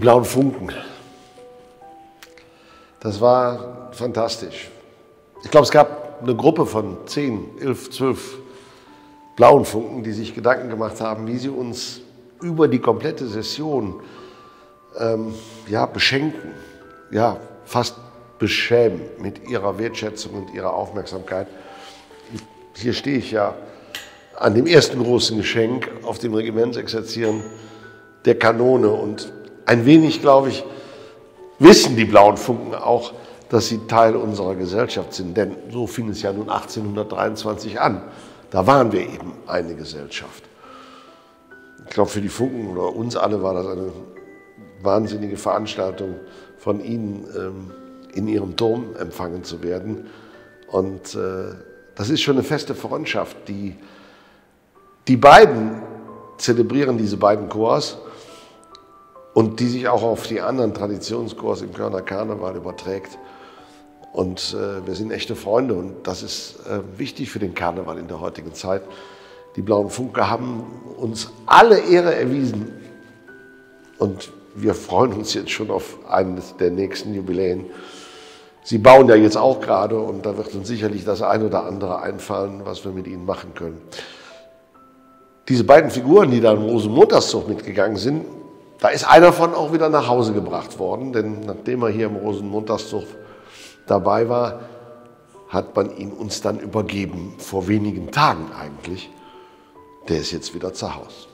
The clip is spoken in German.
Die blauen Funken. Das war fantastisch. Ich glaube, es gab eine Gruppe von 10, 11, 12 blauen Funken, die sich Gedanken gemacht haben, wie sie uns über die komplette Session beschenken, fast beschämen mit ihrer Wertschätzung und ihrer Aufmerksamkeit. Hier stehe ich ja an dem ersten großen Geschenk auf dem Regimentsexerzieren der Kanone. Und ein wenig, glaube ich, wissen die blauen Funken auch, dass sie Teil unserer Gesellschaft sind. Denn so fing es ja nun 1823 an. Da waren wir eben eine Gesellschaft. Ich glaube, für die Funken oder uns alle war das eine wahnsinnige Veranstaltung, von Ihnen in Ihrem Turm empfangen zu werden. Und das ist schon eine feste Freundschaft. Die beiden zelebrieren diese beiden Chors und die sich auch auf die anderen Traditionschors im Kölner Karneval überträgt. Und wir sind echte Freunde und das ist wichtig für den Karneval in der heutigen Zeit. Die blauen Funken haben uns alle Ehre erwiesen und wir freuen uns jetzt schon auf eines der nächsten Jubiläen. Sie bauen ja jetzt auch gerade und da wird uns sicherlich das ein oder andere einfallen, was wir mit ihnen machen können. Diese beiden Figuren, die da im Rosenmontagszug mitgegangen sind, da ist einer von auch wieder nach Hause gebracht worden, denn nachdem er hier im Rosenmontagszug dabei war, hat man ihn uns dann übergeben, vor wenigen Tagen eigentlich. Der ist jetzt wieder zu Hause.